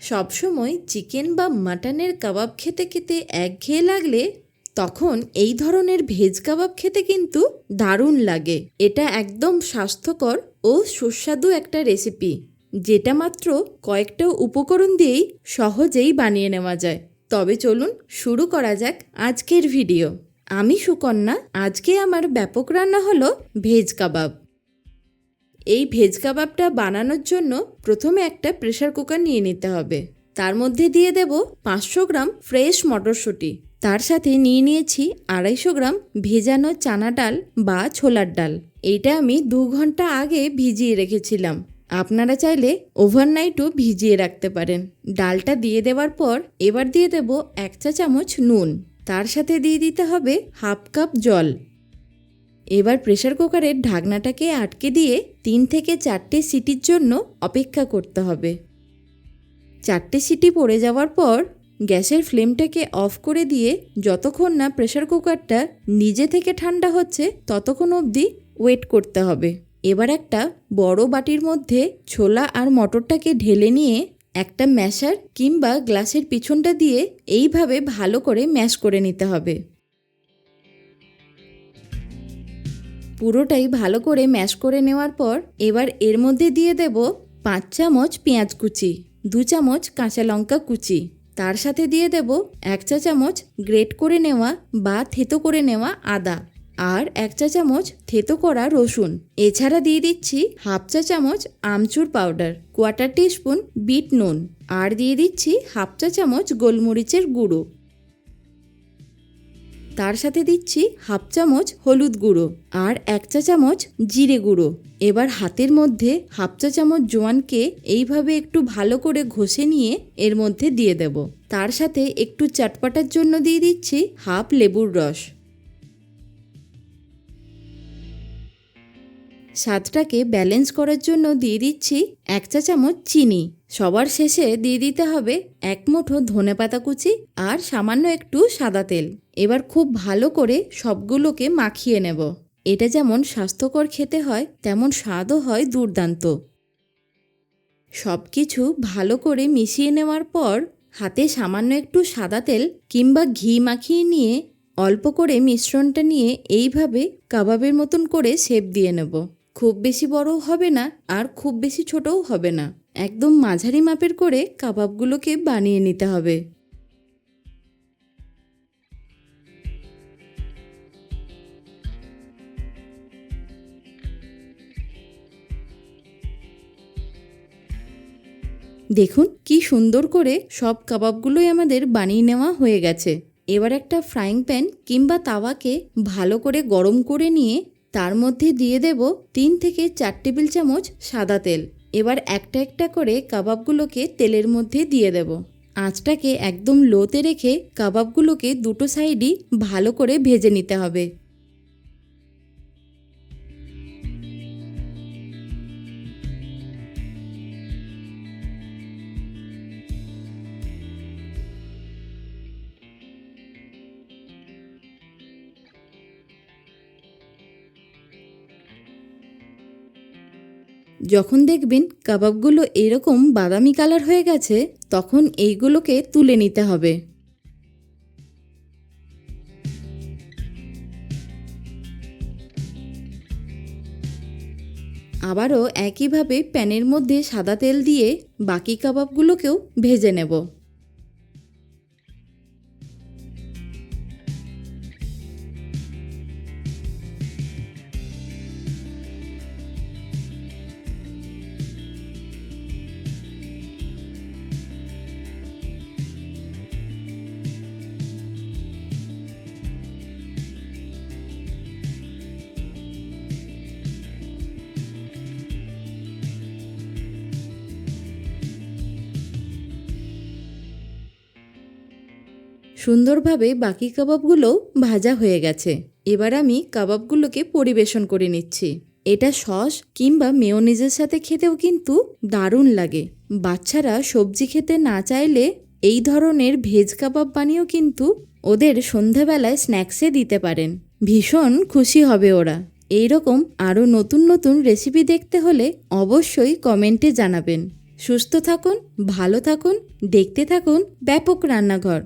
সবসময় চিকেন বা মাটনের কাবাব খেতে খেতে একঘেয়ে লাগলে তখন এই ধরনের ভেজ কাবাব খেতে কিন্তু দারুণ লাগে। এটা একদম স্বাস্থ্যকর ও সুস্বাদু একটা রেসিপি, যেটা মাত্র কয়েকটা উপকরণ দিয়েই সহজেই বানিয়ে নেওয়া যায়। তবে চলুন শুরু করা যাক আজকের ভিডিও। আমি সুকন্যা। আজকে আমার ব্যাপক রান্না হলো ভেজ কাবাব। এই ভেজ কাবাবটা বানানোর জন্য প্রথমে একটা প্রেসার কুকার নিয়ে নিতে হবে। তার মধ্যে দিয়ে দেব 500 গ্রাম ফ্রেশ মটরশুঁটি। তার সাথে নিয়ে নিয়েছি 250 গ্রাম ভেজানো চানা ডাল বা ছোলার ডাল। এইটা আমি 2 ঘন্টা আগে ভিজিয়ে রেখেছিলাম। আপনারা চাইলে ওভারনাইটও ভিজিয়ে রাখতে পারেন। ডালটা দিয়ে দেওয়ার পর এবার দিয়ে দেব 1 চা চামচ নুন। তার সাথে দিয়ে দিতে হবে 1/2 কাপ জল। এবার প্রেসার কুকারের ঢাকনাটাকে আটকে দিয়ে 3 থেকে 4টে সিটির জন্য অপেক্ষা করতে হবে। 4টে সিটি পড়ে যাওয়ার পর গ্যাসের ফ্লেমটাকে অফ করে দিয়ে যতক্ষণ না প্রেসার কুকারটা নিজে থেকে ঠান্ডা হচ্ছে ততক্ষণ অবধি ওয়েট করতে হবে। এবার একটা বড় বাটির মধ্যে ছোলা আর মটরটাকে ঢেলে নিয়ে একটা ম্যাশার কিংবা গ্লাসের পিছনটা দিয়ে এইভাবে ভালো করে ম্যাশ করে নিতে হবে। পুরোটাই ভালো করে ম্যাশ করে নেওয়ার পর এবার এর মধ্যে দিয়ে দেব 5 চামচ পেঁয়াজ কুচি, 2 চামচ কাঁচা লঙ্কা কুচি। তার সাথে দিয়ে দেব 1 চা চামচ গ্রেট করে নেওয়া বা থেতো করে নেওয়া আদা আর 1 চা চামচ থেতো করা রসুন। এছাড়া দিয়ে দিচ্ছি 1/2 চা চামচ আমচুর পাউডার, 1/4 টিস্পুন বিট নুন আর দিয়ে দিচ্ছি 1/2 চা চামচ গোলমরিচের গুঁড়ো। তার সাথে দিচ্ছি 1/2 চামচ হলুদ গুঁড়ো আর 1 চা চামচ জিরে গুঁড়ো। এবার হাতের মধ্যে 1/2 চা চামচ জোয়ানকে এইভাবে একটু ভালো করে ঘষে নিয়ে এর মধ্যে দিয়ে দেব। তার সাথে একটু চটপটার জন্য দিয়ে দিচ্ছি 1/2 লেবুর রস। স্বাদটাকে ব্যালেন্স করার জন্য দিয়ে দিচ্ছি 1 চা চামচ চিনি। সবার শেষে দিয়ে দিতে হবে 1 মুঠো ধনেপাতা কুচি আর সামান্য একটু সাদা তেল। এবার খুব ভালো করে সবগুলোকে মাখিয়ে নেব। এটা যেমন স্বাস্থ্যকর খেতে হয় তেমন স্বাদও হয় দুর্দান্ত। সব কিছু ভালো করে মিশিয়ে নেওয়ার পর হাতে সামান্য একটু সাদা তেল কিংবা ঘি মাখিয়ে নিয়ে অল্প করে মিশ্রণটা নিয়ে এইভাবে কাবাবের মতন করে শেপ দিয়ে নেব। খুব বেশি বড়ও হবে না আর খুব বেশি ছোটও হবে না, একদম মাঝারি মাপের করে কাবাবগুলোকে বানিয়ে নিতে হবে। দেখুন কি সুন্দর করে সব কাবাবগুলোই আমাদের বানিয়ে নেওয়া হয়ে গেছে। এবার একটা ফ্রাইং প্যান কিংবা তাওয়াকে ভালো করে গরম করে নিয়ে তার মধ্যে দিয়ে দেব 3 থেকে 4 টেবিল চামচ সাদা তেল। এবার একটা একটা করে কাবাবগুলোকে তেলের মধ্যে দিয়ে দেব। আঁচটাকে একদম লোতে রেখে কাবাবগুলোকে দুটো সাইডই ভালো করে ভেজে নিতে হবে। যখন দেখবেন কাবাবগুলো এরকম বাদামি কালার হয়ে গেছে তখন এইগুলোকে তুলে নিতে হবে। আবারও একইভাবে প্যানের মধ্যে সাদা তেল দিয়ে বাকি কাবাবগুলোকেও ভেজে নেব। সুন্দরভাবে বাকি কাবাবগুলোও ভাজা হয়ে গেছে। এবার আমি কাবাবগুলোকে পরিবেশন করে নিচ্ছি। এটা সস কিংবা মেয়োনিজের সাথে খেতেও কিন্তু দারুণ লাগে। বাচ্চারা সবজি খেতে না চাইলে এই ধরনের ভেজ কাবাব বানিয়েও কিন্তু ওদের সন্ধেবেলায় স্ন্যাক্সে দিতে পারেন। ভীষণ খুশি হবে ওরা। এই রকম আরও নতুন নতুন রেসিপি দেখতে হলে অবশ্যই কমেন্টে জানাবেন। সুস্থ থাকুন, ভালো থাকুন, দেখতে থাকুন ব্যাপক রান্নাঘর।